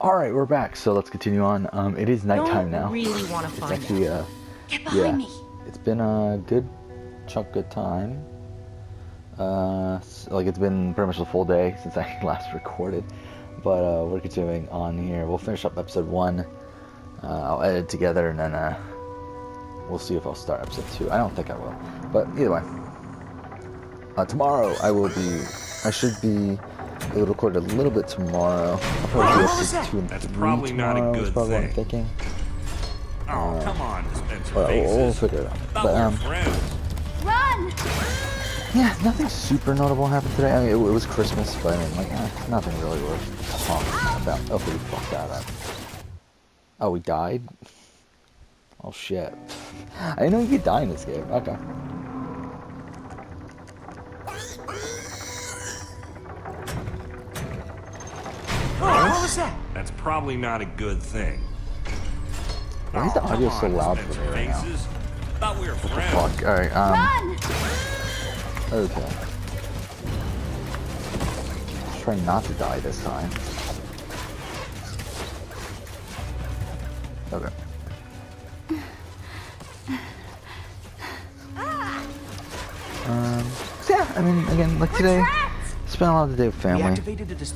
Alright, we're back, so let's continue on. It is nighttime now. Really want to It's find actually, out. Get behind me. It's been a good chunk of time. Like, it's been pretty much the full day since I last recorded. But, we're continuing on here. We'll finish up episode 1. I'll edit together, and then, we'll see if I'll start episode 2. I don't think I will. But, either way. Tomorrow, I should be able to record a little bit tomorrow. I'll probably do episodes 2 and 3 probably not a tomorrow, good is probably what I'm thing. thinking. Oh, come on, dispenser Well, faces. we'll figure it out. Thought But, we were friends. Run! yeah, nothing super notable happened today. I mean, it was Christmas, but I mean, like, nothing really worth talking about. Oh, we fucked that up. Oh, we died? Oh, shit. I didn't know you could die in this game. Okay. What was that? That's probably not a good thing. Why is the Oh, audio come so on, loud for dispenser me right now? faces. Thought we were friends. Fuck, alright, Run! okay. Let's try not to die this time. Okay. So yeah, I mean, again, like today, spent a lot of the day with family.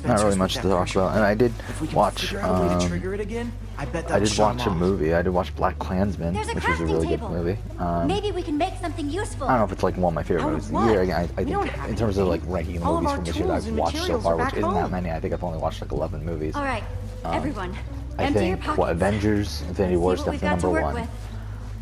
Not really much to talk about, and I did watch, I did watch a movie. I did watch Black Klansman, There's a which was a crafting really good table. movie. Maybe we can make something useful. I don't know if it's like one of my favorite Out movies of of the year. what? Again, I We don't think have in terms of like anything. ranking the All of movies our from this year that tools I've and watched so materials far, are which back isn't that home. many. I think I've only watched like 11 movies. All right, everyone, I empty your think pockets. what Avengers, Infinity War is See what we've definitely got to number work one. with.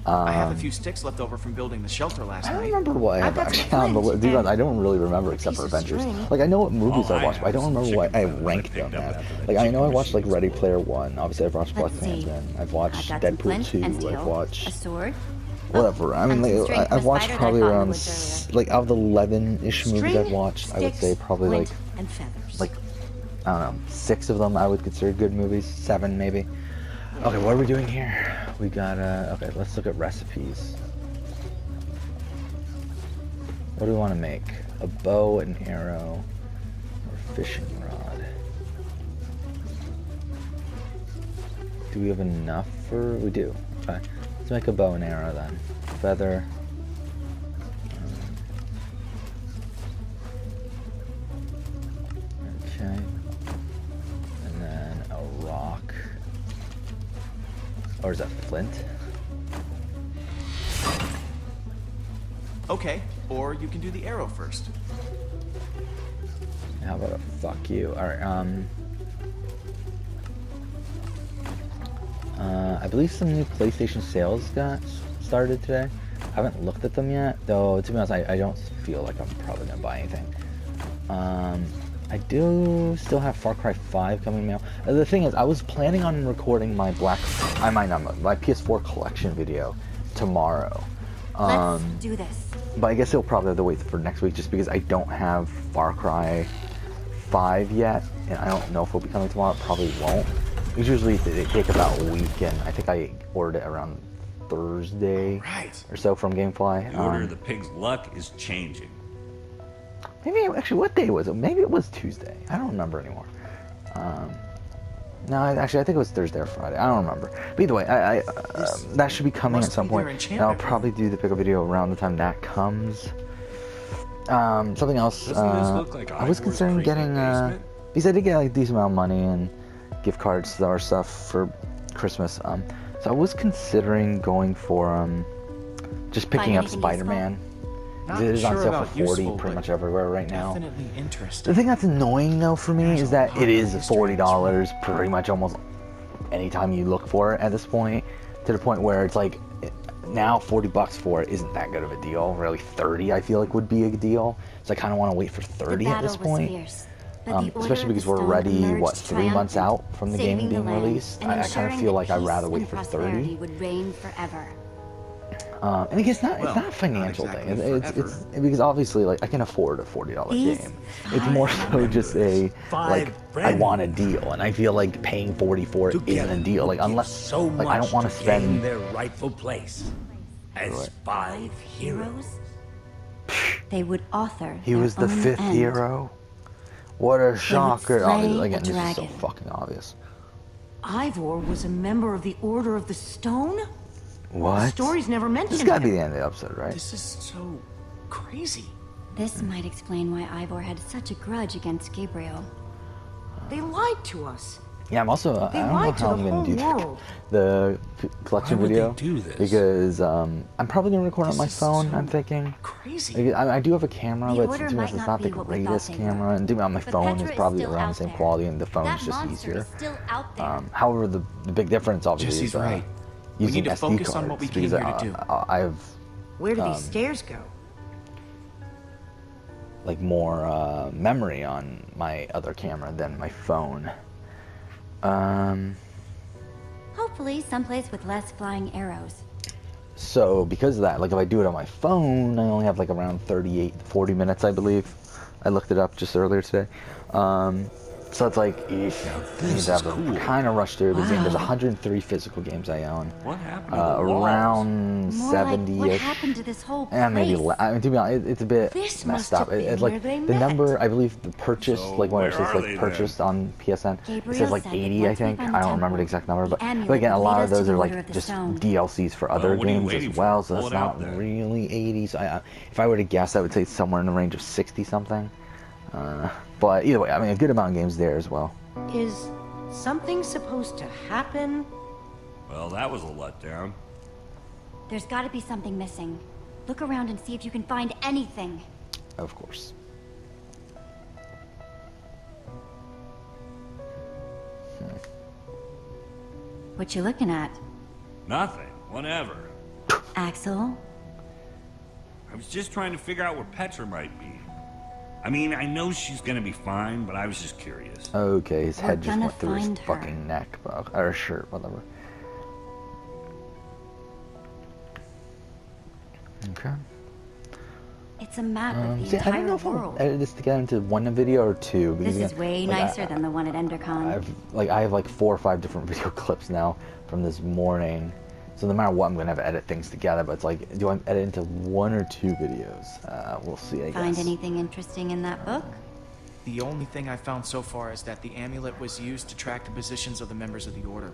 I have a few sticks left over from building the shelter last I don't night. remember what I have I've got actually some found, but flint what, dude, and I don't really remember except for piece of Avengers. string. Like I know what movies All I I watched, but I have don't is some remember what I chicken feathers I ranked picked them up as. after the Like I know I chicken watched like machine Ready stopped Player working. One. Obviously I've watched Black Let's see. Klansman. I've I've watched got some Deadpool flint 2. and I've steel, a watched sword. whatever. I mean, and some like, string for I've a watched spider that probably I found in around the woods earlier. like of the 11-ish movies String, I've watched, I would say sticks, probably flint, like and feathers. I don't know, 6 of them I would consider good movies, 7 maybe. Okay, what are we doing here? We got okay, let's look at recipes. What do we want to make? A bow, an arrow, or a fishing rod? Do we have enough for? We do. Okay, let's make a bow and arrow then. Feather. Okay. And then a rock. Or is that flint? Okay, or you can do the arrow first. How about a fuck you? Alright, I believe some new PlayStation sales got started today. I haven't looked at them yet, though to be honest, I don't feel like I'm probably gonna buy anything. I do still have Far Cry 5 coming out. The thing is, I was planning on recording my my PS4 collection video tomorrow. Let's do this. But I guess it'll probably have to wait for next week just because I don't have Far Cry 5 yet, and I don't know if it'll be coming tomorrow. It probably won't. Usually they take about a week, and I think I ordered it around Thursday Right. or so from GameFly. The order of the pig's luck is changing. Maybe, actually, what day was it? Maybe it was Tuesday. I don't remember anymore. No, actually, I think it was Thursday or Friday. I don't remember. But either way, that should be coming at must some be their point. And enchantment I'll probably do the pickup video around the time that comes. Something else. Doesn't this look like I was Ivor's considering creepy getting, basement? because I did get like a decent amount of money and gift cards or stuff for Christmas. So I was considering going for just picking Find up anything Spider-Man. Not It is on sure sale about for 40 useful, pretty but much everywhere right now. Definitely The interesting. thing that's annoying though for me There's is a that lot it of is history in this $40 pretty much almost anytime you look for it at this point, to the point where it's like now 40 bucks for it isn't that good of a deal. Really 30 I feel like would be a deal. So I kind of want to wait for 30 at this point. Especially because we're already, what, 3 months out from the game being released. I kind of feel like I'd rather wait for 30. Would reign forever. And again, it's not Well, a financial not thing. exactly It's because obviously, like, I can afford a $40 game. It's more so just a like I want a deal, and I feel like paying 40 for it isn't a deal. Like unless so like I don't much want to gain spend. their rightful place as 5 heroes. They would author. He their was the own 5th end. hero. What a shocker! slay Obviously, a again, this is so dragon. fucking obvious. Ivor was a member of the Order of the Stone? What? The stories never mentioned This gotta be him. the end of the episode, right? This is so crazy. This might explain why Ivor had such a grudge against Gabriel. They lied to us. Yeah, I'm also. They I don't know lied to how the I'm whole gonna do world. the collection Why would video they do this? because I'm probably gonna record on This my is phone. so I'm thinking. Crazy. Like, I do have a camera, The but Order to be honest, might it's not not the be what we thought greatest they camera, were. and doing it on my But phone Petra is is probably still around the out same there. quality, and the phone That is just monster easier. is still out there. However, the big difference obviously Jesse's is right. We using need to SD focus cards on what we came because here to do. I have Where do these stairs go? like more memory on my other camera than my phone. Hopefully, someplace with less flying arrows. So because of that, like if I do it on my phone, I only have like around 40 minutes, I believe. I looked it up just earlier today. So it's like, I need to have to kind of rush through because there's 103 physical games I own. What happened to the walls? Around More like, what 70-ish. happened to this whole place? And maybe I mean, to be honest, it's a bit This messed must up. have been It's like where they the met. number, I believe the purchase, So like when it where says are like they purchased on PSN, it Gabriel says like said that 80, I once we think. find I the don't remember the temple, exact number, the but amulet again, a will lot lead of us to those the are Order of like the just Stone. DLCs for other what are you games waiting as for? well, so Pull it's it out not there. really 80. So if I were to guess, I would say somewhere in the range of 60 something. But either way, I mean, a good amount of games there as well. Is something supposed to happen? Well, that was a letdown. There's got to be something missing. Look around and see if you can find anything. Of course. What you looking at? Nothing. Whatever. Axel? I was just trying to figure out where Petra might be. I mean, I know she's gonna be fine, but I was just curious. Okay, his We're head just gonna went through his find her. fucking neck, or shirt, whatever. Okay. It's a map of the See, I don't know entire if I'll world. edit this together into one video or two. This because, is way like, nicer than the one at Endercon. I have like 4 or 5 different video clips now from this morning. So no matter what, I'm gonna have to edit things together. But it's like, do I edit into 1 or 2 videos? We'll see. I Find guess. anything interesting in that book? The only thing I found so far is that the amulet was used to track the positions of the members of the Order.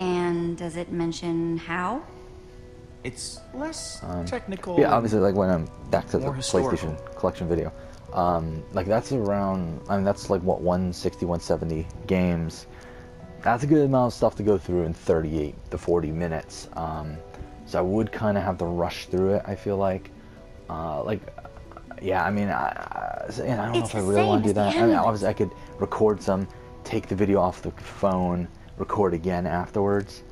And does it mention how? It's less technical. Yeah, and obviously, like when I'm back to the more historical. PlayStation collection video, like that's around. I mean, that's like what 160, 170 games. That's a good amount of stuff to go through in 38 to 40 minutes. So I would kind of have to rush through it. I feel like, yeah. I mean, I don't know It's if I the really same want to do as the that. I mean, amulet. obviously, I could record some, take the video off the phone, record again afterwards,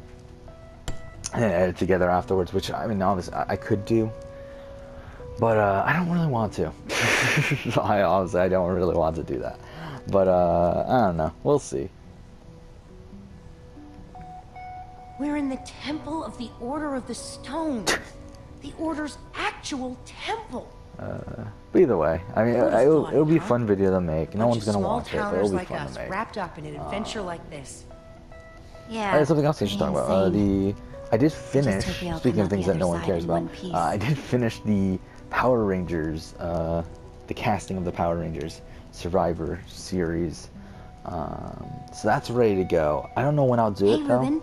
and then edit together afterwards. Which I mean, obviously, I could do. But I don't really want to. I don't really want to do that. But I don't know. We'll see. We're in the Temple of the Order of the Stone. The Order's actual temple. But either way, I mean, Who'd have thought, it'll be a huh? fun video to make. No Bunch one's of gonna small watch it, but towners it'll be like fun us, to make. wrapped up in an adventure like this. Yeah. There's something else I should talk about. I did finish. hope we all Speaking come of out things the that no other one side cares in about, one piece. I did finish the Power Rangers, the casting of the Power Rangers Survivor series. So that's ready to go. I don't know when I'll do Hey, it though. Ruben.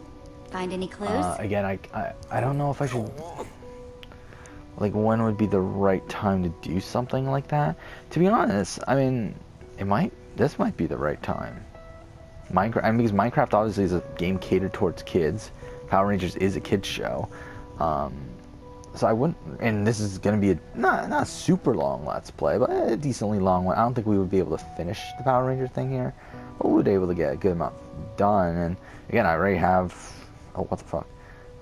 Find any clues? Again, I don't know if I should. Like, when would be the right time to do something like that? To be honest, I mean, this might be the right time. Minecraft, I mean, because Minecraft obviously is a game catered towards kids. Power Rangers is a kids show. So I wouldn't, and this is going to be not a super long Let's Play, but a decently long one. I don't think we would be able to finish the Power Ranger thing here, but we would be able to get a good amount done. And again, I already have, oh, what the fuck?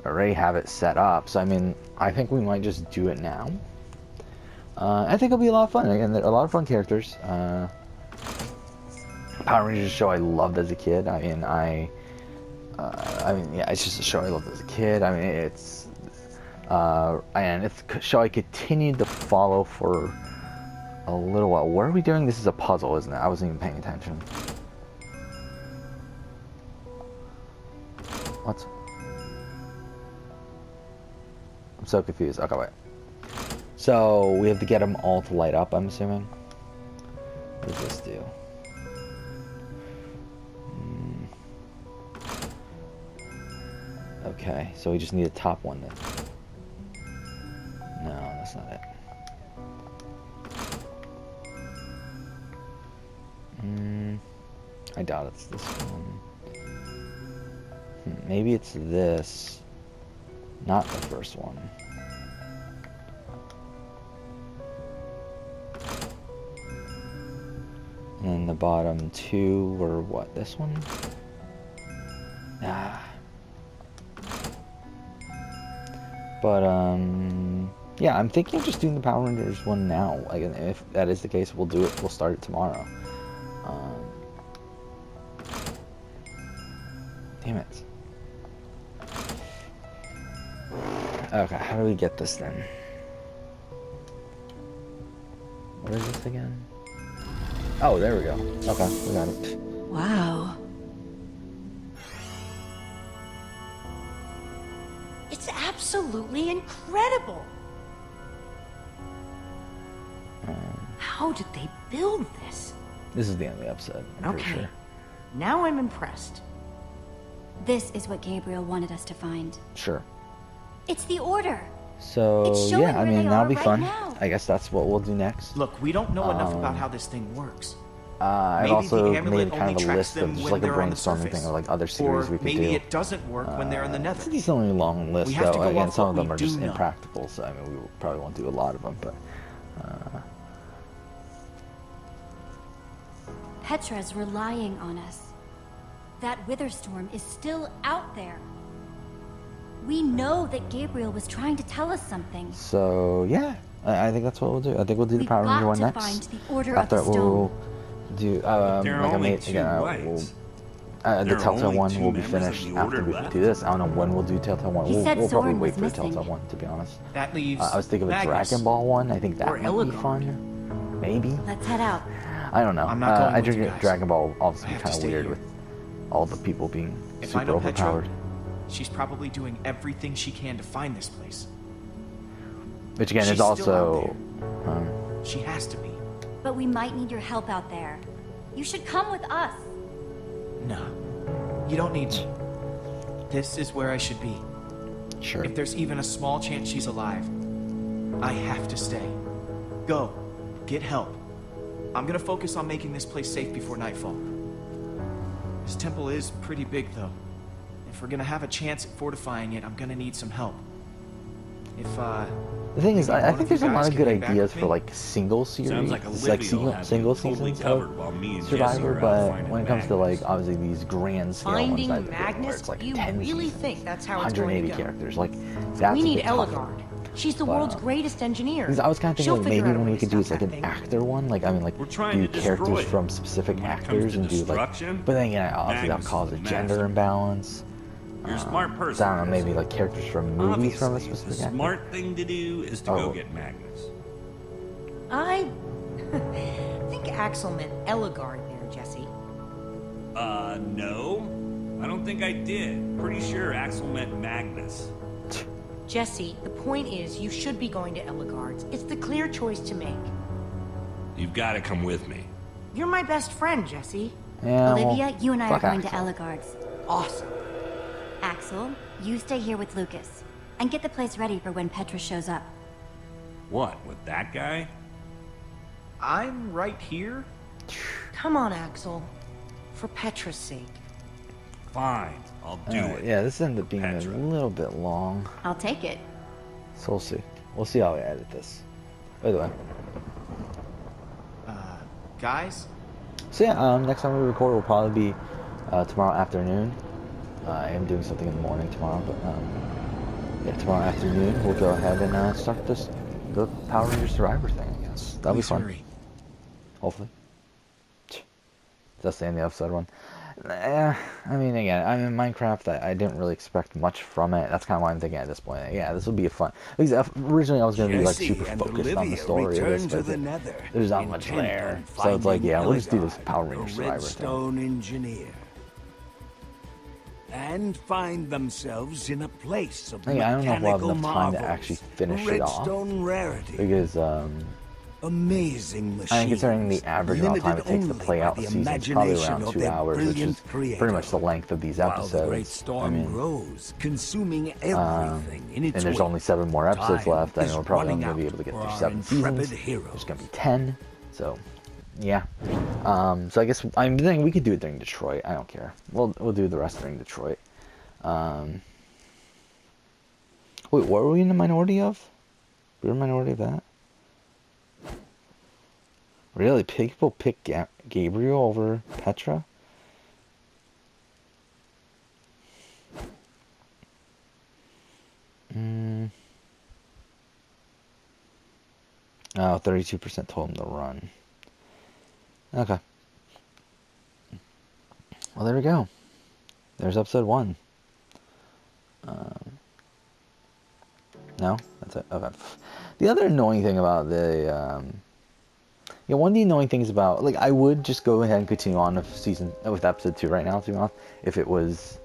I already have it set up, so I mean, I think we might just do it now. I think it'll be a lot of fun. Again, there are a lot of fun characters. Power Rangers show I loved as a kid. I mean, yeah, it's just a show I loved as a kid. I mean, it's and it's a show I continued to follow for a little while. What are we doing? This is a puzzle, isn't it? I wasn't even paying attention. What? I'm so confused. Okay, wait. So we have to get them all to light up, I'm assuming. What does this do? Okay, so we just need a top one then. No, that's not it. I doubt it's this one. Maybe it's this. Not the first one. And then the bottom two were what? This one? Ah. But, yeah, I'm thinking of just doing the Power Rangers one now. Like, if that is the case, we'll do it. We'll start it tomorrow. Damn it. Okay, how do we get this then? What is this again? Oh, there we go. Okay, we got it. Wow. It's absolutely incredible. How did they build this? This is the end of the episode, I'm pretty Okay. sure. Now I'm impressed. This is what Gabriel wanted us to find. Sure. It's the Order. So, It's showing yeah, I where mean, they that'll are be right fun. now. I guess that's what we'll do next. Look, we don't know enough about how this thing works. I've Maybe also the amulet made kind only of a tracks list them of just when like a they're on the brainstorming thing surface. of like other series Or we could maybe do. it doesn't work when they're in the nether. It's a decently long list, We have to though. go Again, off some of what them we are just do know. impractical, so I mean, we probably won't do a lot of them, but... Petra's relying on us. That Witherstorm is still out there. We know that Gabriel was trying to tell us something. So, yeah. I think that's what we'll do. I think we'll do the We've Power Ranger got one to next. find the Order After of the we'll Stone. do, There are like I only made, two again, whites. the There are Telltale only one two will be members of finished the after Order we left. do this. I don't know when we'll do Telltale one. He We'll said probably Soren wait was for missing. Telltale one, to be honest. That leaves I was thinking of a Magnus. Dragon Ball one. I think that Or might be Ellegard. fun. Maybe. Let's head out. I don't know. I'm not going I with you think guys. Dragon Ball I obviously have to kind of stay weird here. with all the people being If I super know Petra, overpowered. she's probably doing everything she can to find this place. Which again She's is still also... She has to be. But we might need your help out there. You should come with us. No. You don't need me. This is where I should be. Sure. If there's even a small chance she's alive, I have to stay. Go. Get help. I'm gonna focus on making this place safe before nightfall. This temple is pretty big, though. If we're gonna have a chance at fortifying it, I'm gonna need some help. If, The thing is, maybe I one think of there's you a lot guys of can good hang back ideas with for me? like single series, Sounds like it's Olivia will have single you totally seasons covered of while me and Jesse Survivor, are out but finding when it comes to Magnus. like obviously these grand scale Finding ones, where Magnus? it's like You 10 really seasons, think that's how it's going to 180 go? characters, like that's We a need bit tougher. Ellegard. She's the But, world's greatest engineer. Because I was kind of She'll thinking like figure maybe out a when way we to could do stop is like that an thing. actor one, like I mean like We're trying do to destroy characters it. from specific When it comes actors to and do like, destruction, but then yeah, obviously that'll Magnus cause a is gender massive. imbalance. You're a smart person. I don't know, maybe like characters from movies from a Obviously, specific the actor. smart thing to do is to Oh. go get Magnus. I think Axel meant Ellegard there, Jesse. No. I don't think I did. Pretty sure Axel meant Magnus. Jesse, the point is you should be going to Ellegard's. It's the clear choice to make. You've got to come with me. You're my best friend, Jesse. Yeah, well, Olivia, you and I are fuck going to Axel. Ellegard's. Awesome. Axel, you stay here with Lucas. And get the place ready for when Petra shows up. What, with that guy? I'm right here? Come on, Axel. For Petra's sake. Fine, I'll do it. Yeah, this ended up being Petra. a little bit long, I'll take it. so we'll see. We'll see how we edit this. By the way. Guys? So yeah, next time we record will probably be tomorrow afternoon. I am doing something in the morning tomorrow, but yeah, tomorrow afternoon we'll go ahead and start the Power Ranger Survivor thing, I guess. That'll be Please fun. hurry. Hopefully. That's the end of the episode one. I mean, again, I'm in Minecraft. I didn't really expect much from it. That's kind of why I'm thinking at this point. Yeah, this will be a fun. Because originally I was going to be like Jesse super and focused on the Olivia story of this, return to but the Nether, there's not much intent there. on So it's like, finding yeah, we'll just do this Ellegard, Power Ranger the Survivor thing. Redstone engineer, and find themselves in a place of I don't know if we'll have mechanical enough time to marvels, actually finish it off. redstone rarity, Because, Amazing machines. And considering the average amount of time it takes to play out a season, it's probably around 2 hours, which is pretty much the length of these episodes. While the great storm grows, consuming everything in its and there's way. only 7 more episodes Time left. I is know we're probably running only going to be out able to get for through our 7 intrepid seasons. heroes. There's going to be 10. So, yeah. So I guess I'm thinking we could do it during Detroit. I don't care. We'll do the rest during Detroit. Wait, what were we in the minority of? We were in the minority of that? Really? People pick Gabriel over Petra? Oh, 32% told him to run. Okay. Well, there we go. There's episode 1. No? That's it? Okay. The other annoying thing about the, one of the annoying things about, like, I would just go ahead and continue on with episode 2 right now, to be honest, if it was,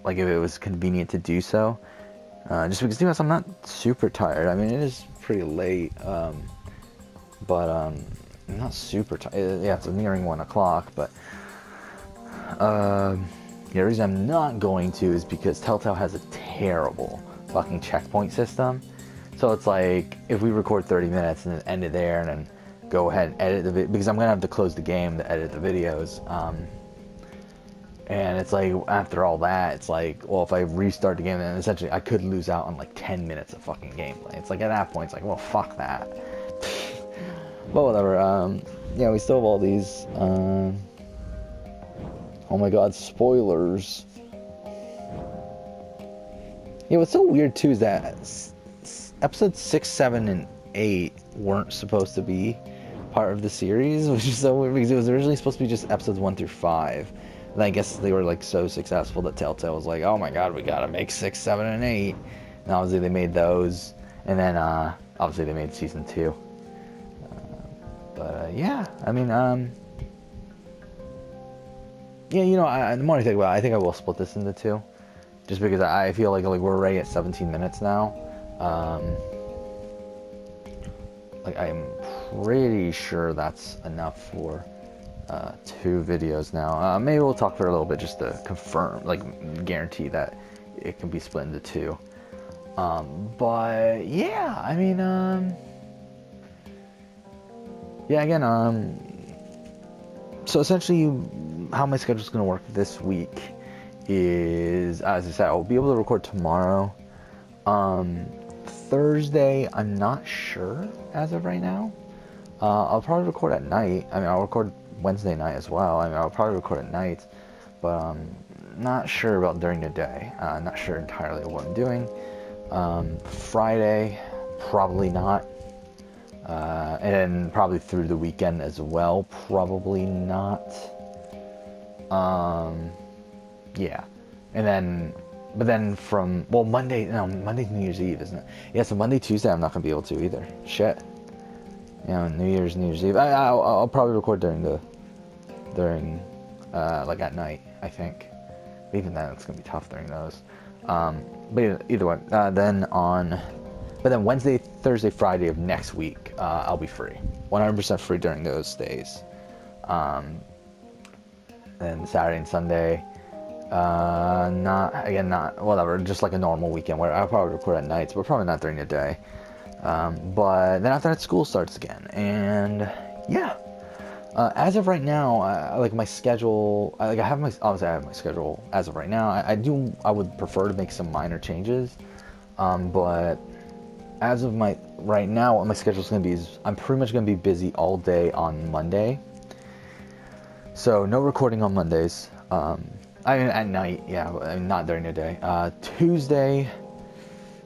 if it was convenient to do so. Just because, to be honest, I'm not super tired. I mean, it is pretty late, but, I'm not super tired. Yeah, it's nearing 1 o'clock, but, the reason I'm not going to is because Telltale has a terrible fucking checkpoint system. So it's like, if we record 30 minutes and then end it there and then go ahead and edit the video, because I'm going to have to close the game to edit the videos. And it's like, after all that, it's like, well, if I restart the game, then essentially I could lose out on like 10 minutes of fucking gameplay. It's like, at that point, it's like, well, fuck that. But whatever, yeah, we still have all these, oh my god, spoilers. Yeah, what's so weird too is that episodes 6, 7, and 8 weren't supposed to be part of the series, which is so weird because it was originally supposed to be just episodes 1 through 5. And I guess they were like so successful that Telltale was like, oh my god, we gotta make 6, 7, and 8. And obviously they made those, and then obviously they made season 2. Yeah, I mean, yeah, the more I think about it, I think I will split this into 2. Just because I feel like we're already at 17 minutes now. I'm pretty sure that's enough for 2 videos now. Maybe we'll talk for a little bit just to confirm, guarantee that it can be split into 2. But yeah, I mean, yeah, again, so essentially how my schedule is going to work this week is, as I said, I'll be able to record tomorrow. Thursday, I'm not sure as of right now. I'll probably record at night. I mean, I'll record Wednesday night as well. I mean, I'll probably record at night, but not sure about during the day. Not sure entirely what I'm doing. Friday, probably not. And then probably through the weekend as well, probably not. Yeah. And then, but then from, well, Monday's New Year's Eve, isn't it? Yeah, so Monday, Tuesday, I'm not going to be able to either. Shit. New Year's Eve. I'll probably record during at night, I think. But even then, it's going to be tough during those. But either way, but then Wednesday, Thursday, Friday of next week, I'll be free. 100% free during those days. And Saturday and Sunday, whatever, just like a normal weekend where I'll probably record at nights, but probably not during the day. But then after that, school starts again. And yeah, as of right now, my schedule, obviously I have my schedule as of right now. I would prefer to make some minor changes. But as of right now, what my schedule is going to be is I'm pretty much going to be busy all day on Monday. So no recording on Mondays. I mean, at night, yeah, not during the day. Tuesday,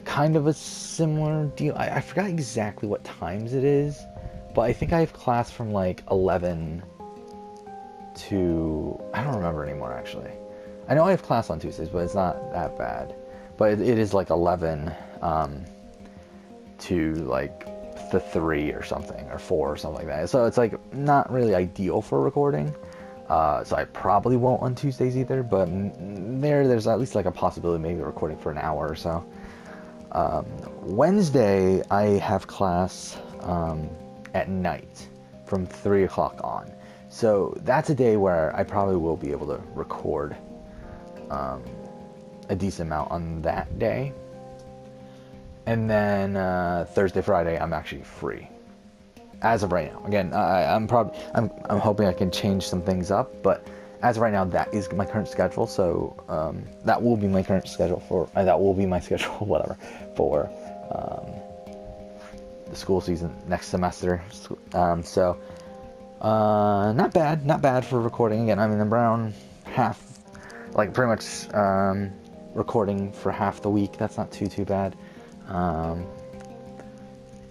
kind of a similar deal. I forgot exactly what times it is, but I think I have class from 11 to, I don't remember anymore actually. I know I have class on Tuesdays, but it's not that bad. But it is 11 to the 3 or something, or 4 or something like that. So it's not really ideal for recording. So I probably won't on Tuesdays either, but there's at least a possibility maybe recording for an hour or so. Wednesday, I have class at night from 3 o'clock on. So that's a day where I probably will be able to record a decent amount on that day. And then Thursday, Friday, I'm actually free. As of right now. Again, I'm hoping I can change some things up, but as of right now, that is my current schedule. So that will be my current schedule for whatever, for the school season next semester. So not bad for recording. Again, I mean, I'm around half, like pretty much recording for half the week. That's not too bad.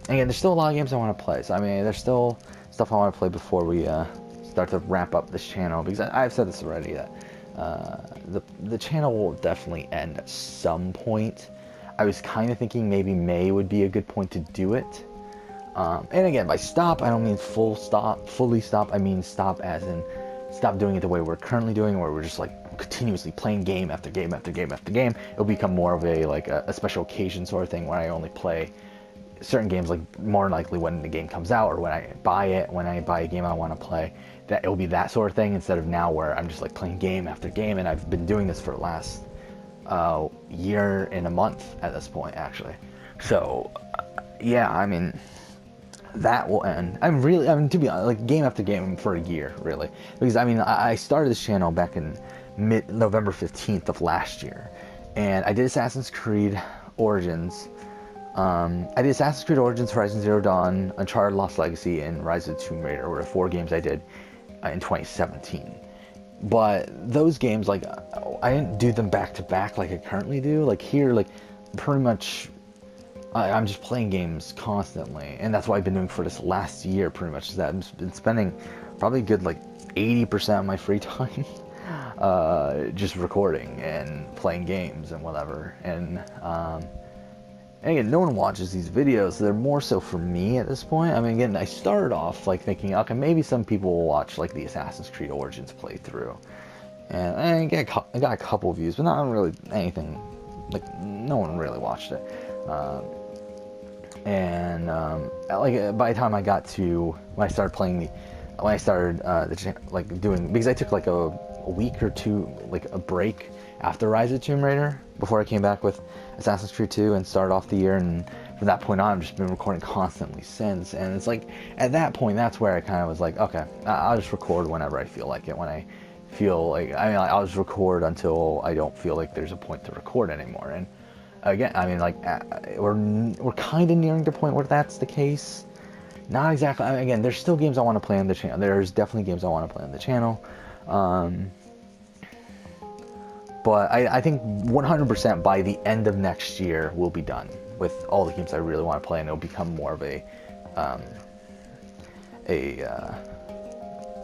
Again, there's still a lot of games I want to play. So I mean, there's still stuff I want to play before we start to wrap up this channel, because I've said this already, that the channel will definitely end at some point. I was kind of thinking maybe May would be a good point to do it. And again, by stop, I don't mean fully stop. I mean stop as in stop doing it the way we're currently doing, where we're just like continuously playing game after game after game after game. It'll become more of a special occasion sort of thing, where I only play certain games, like more likely when the game comes out, or when I buy a game I want to play, that it'll be that sort of thing, instead of now where I'm just like playing game after game. And I've been doing this for the last year and a month at this point, actually. So yeah, I mean, that will end. I mean, to be honest, like game after game for a year, really, because I mean, I started this channel back in November 15th of last year, and I did Assassin's Creed Origins. I did Assassin's Creed Origins, Horizon Zero Dawn, Uncharted Lost Legacy, and Rise of the Tomb Raider were the 4 games I did in 2017. But those games, like, I didn't do them back to back like I currently do. Like here, like, pretty much, I'm just playing games constantly, and that's what I've been doing for this last year, pretty much. Is that I've been spending probably a good like 80% of my free time just recording and playing games and whatever. And again, no one watches these videos. They're more so for me at this point. I mean, again, I started off like thinking, okay, maybe some people will watch like the Assassin's Creed Origins playthrough, and I got a couple views, but not really anything. Like, no one really watched it. Like by the time I got to when I started playing because I took like a week or two, like a break after Rise of the Tomb Raider before I came back with Assassin's Creed 2 and started off the year, and from that point on I've just been recording constantly since. And it's like at that point, that's where I kind of was like, okay, I'll just record whenever I feel like it. When I feel like, I mean, I'll just record until I don't feel like there's a point to record anymore. And again, I mean, like, we're kind of nearing the point where that's the case. Not exactly. I mean, again, there's still games I want to play on the channel. There's definitely games I want to play on the channel. But I think 100% by the end of next year we'll be done with all the games I really want to play, and it'll become more of a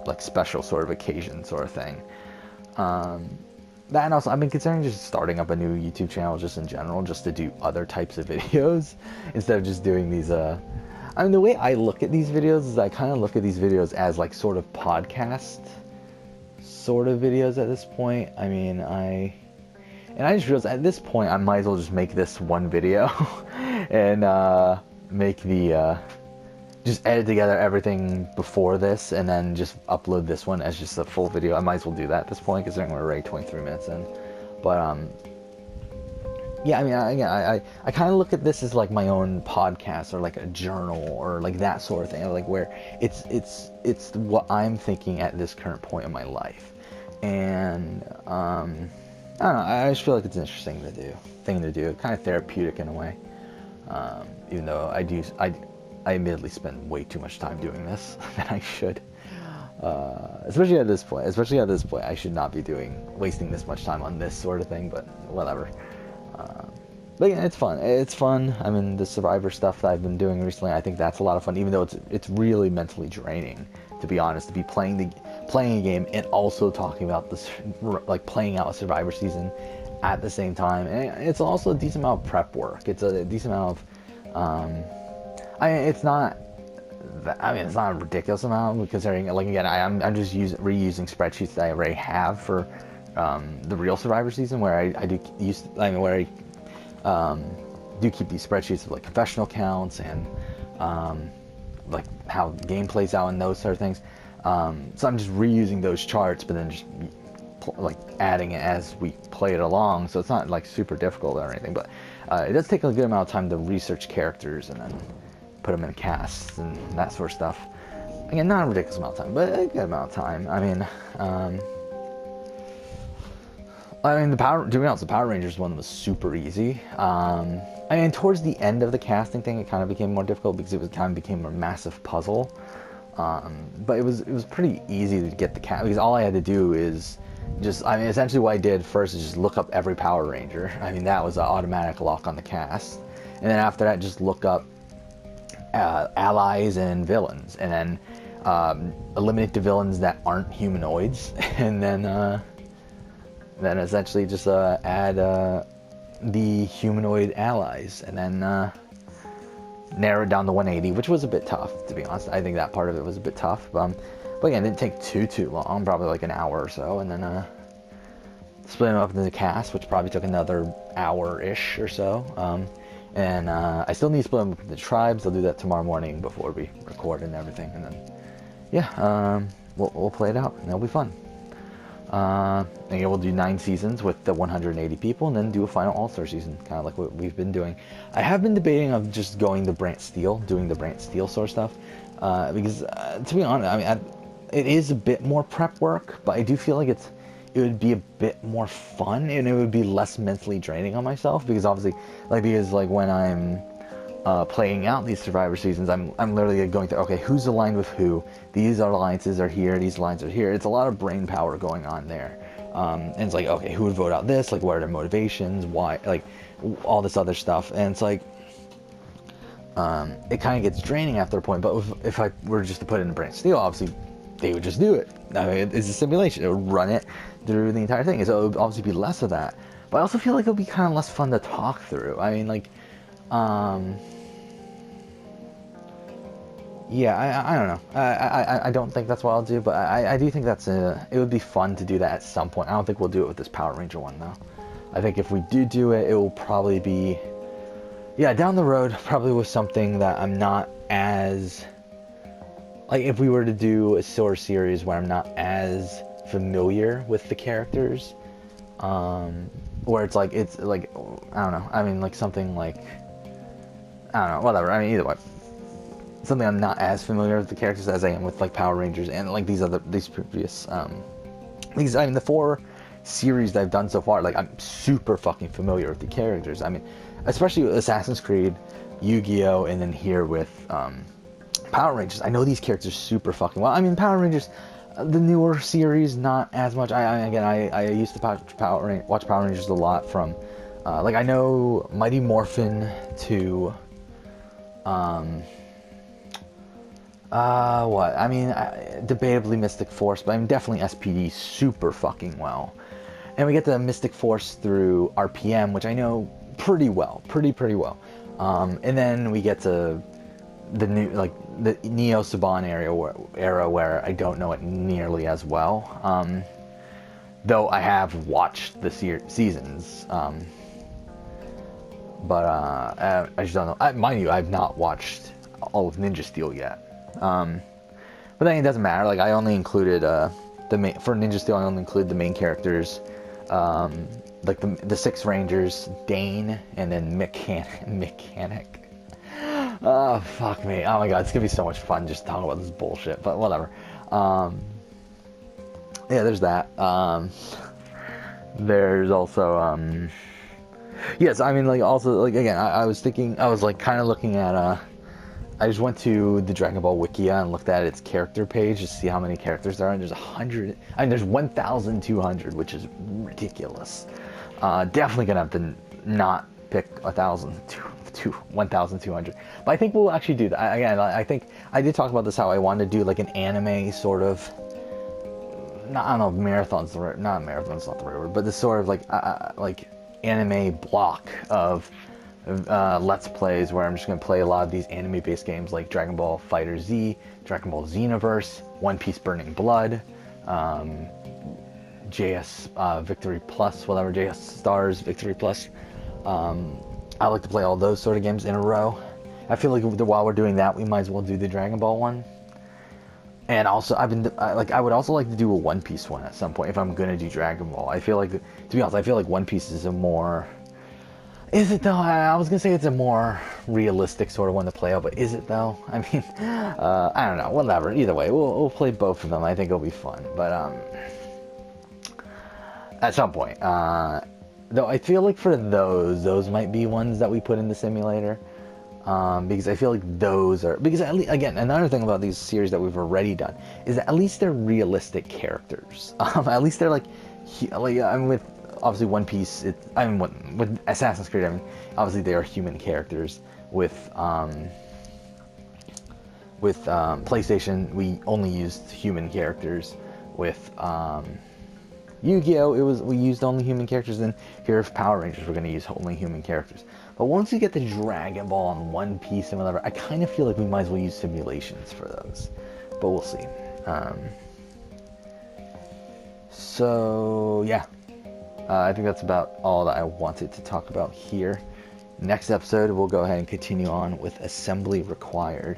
like special sort of occasion sort of thing. That, and also I've been considering just starting up a new YouTube channel just in general, just to do other types of videos instead of just doing these. I mean, the way I look at these videos is I kind of look at these videos as like sort of podcast sort of videos at this point. I mean, I just realized at this point I might as well just make this one video and make the just edit together everything before this and then just upload this one as just a full video. I might as well do that at this point, considering we're already 23 minutes in. But yeah, I mean, I kind of look at this as like my own podcast, or like a journal, or like that sort of thing, like where it's what I'm thinking at this current point in my life. And I don't know, I just feel like it's an interesting thing to do, kind of therapeutic in a way. Even though I admittedly spend way too much time doing this than I should. Especially at this point, I should not be wasting this much time on this sort of thing, but whatever. But yeah, it's fun. I mean, the Survivor stuff that I've been doing recently, I think that's a lot of fun, even though it's really mentally draining, to be honest, to be playing a game and also talking about this, like playing out a Survivor season at the same time. And it's also a decent amount of prep work. It's a decent amount of, it's not a ridiculous amount, considering, like, again, I'm just reusing spreadsheets that I already have for do keep these spreadsheets of like confessional counts and like how the game plays out and those sort of things. So I'm just reusing those charts, but then just like adding it as we play it along. So it's not like super difficult or anything, but it does take a good amount of time to research characters and then put them in casts and that sort of stuff. Again, not a ridiculous amount of time, but a good amount of time. I mean, to be honest, the Power Rangers one was super easy. I mean, towards the end of the casting thing, it kind of became more difficult because it kind of became a massive puzzle. But it was pretty easy to get the cast, because all I had to do is essentially what I did first is just look up every Power Ranger. I mean, that was an automatic lock on the cast. And then after that, just look up allies and villains, and then eliminate the villains that aren't humanoids, and then essentially just add the humanoid allies, and then narrow it down to 180, which was a bit tough, to be honest. I think that part of it was a bit tough, but again, it didn't take too long, probably like an hour or so, and then split them up into the cast, which probably took another hour-ish or so. And I still need to split them up into the tribes. I'll do that tomorrow morning before we record and everything, and then yeah, we'll play it out, and it'll be fun. And we'll do 9 seasons with the 180 people, and then do a final All-Star season, kind of like what we've been doing. I have been debating of just going the Brant Steele, doing the Brant Steele sort of stuff, because to be honest, I mean, it is a bit more prep work, but I do feel like it would be a bit more fun, and it would be less mentally draining on myself, because obviously, like when I'm playing out these Survivor seasons, I'm literally going through, okay, who's aligned with who? These alliances are here, these alliances are here. It's a lot of brain power going on there. And it's like, okay, who would vote out this? Like, what are their motivations? Why? Like, all this other stuff. And it's like, it kind of gets draining after a point, but if I were just to put it in Brant Steele, obviously, they would just do it. I mean, it's a simulation. It would run it through the entire thing. So it would obviously be less of that. But I also feel like it would be kind of less fun to talk through. I mean, like, yeah, I don't know. I don't think that's what I'll do, but I do think it would be fun to do that at some point. I don't think we'll do it with this Power Ranger one, though. I think if we do it, it will probably be, yeah, down the road, probably with something that I'm not as, like, if we were to do a sort of series where I'm not as familiar with the characters, where it's like, I don't know, I mean, like, something like, I don't know, whatever, I mean, either way. Something I'm not as familiar with the characters as I am with, like, Power Rangers and, like, these previous, I mean, the 4 series that I've done so far, like, I'm super fucking familiar with the characters. I mean, especially with Assassin's Creed, Yu-Gi-Oh, and then here with, Power Rangers. I know these characters super fucking well. I mean, Power Rangers, the newer series, not as much. I used to watch Power Rangers a lot from, like, I know Mighty Morphin to, what? I mean, debatably Mystic Force, but I mean, definitely SPD super fucking well. And we get the Mystic Force through RPM, which I know pretty well, pretty well. And then we get to the new, like, the Neo Saban era where I don't know it nearly as well. Though I have watched the seasons. But I just don't know. Mind you, I've not watched all of Ninja Steel yet. But then it doesn't matter. Like, I only included for Ninja Steel, I only included the main characters, like the 6 Rangers, Dane, and then Mechanic. Oh, fuck me. Oh my god, it's gonna be so much fun just talking about this bullshit, but whatever. Yeah, there's that. There's also, yes, I mean, like, also, like, again, I was like, kind of looking at, I just went to the Dragon Ball Wikia and looked at its character page to see how many characters there are, and there's 100, I mean, there's 1,200, which is ridiculous. Definitely gonna have to not pick 1,200, but I think we'll actually do that. Again, I think, I did talk about this, how I wanted to do, like, an anime sort of, I don't know, marathon's the right, not marathon's not the right word, but this sort of, like anime block of Let's Plays where I'm just going to play a lot of these anime-based games like Dragon Ball Fighter Z, Dragon Ball Xenoverse, One Piece Burning Blood, JS Victory Plus, whatever, JS Stars Victory Plus, I like to play all those sort of games in a row. I feel like while we're doing that, we might as well do the Dragon Ball one. And also, I would also like to do a One Piece one at some point if I'm gonna do Dragon Ball. I feel like, to be honest, I feel like One Piece is a more... Is it though? I was gonna say it's a more realistic sort of one to play out, but is it though? I mean, I don't know. Whatever. Either way, we'll play both of them. I think it'll be fun. But at some point, though, I feel like for those might be ones that we put in the simulator. Because I feel like those are... Because, again, another thing about these series that we've already done is that at least they're realistic characters. At least they're, I'm with, obviously, One Piece... with Assassin's Creed, obviously they are human characters. With PlayStation, we only used human characters. With, Yu-Gi-Oh! We used only human characters, and here with Power Rangers, we're going to use only human characters. But once we get the Dragon Ball and One Piece and whatever, I kind of feel like we might as well use simulations for those. But we'll see. So, yeah. I think that's about all that I wanted to talk about here. Next episode, we'll go ahead and continue on with Assembly Required.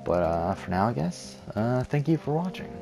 But for now, I guess, thank you for watching.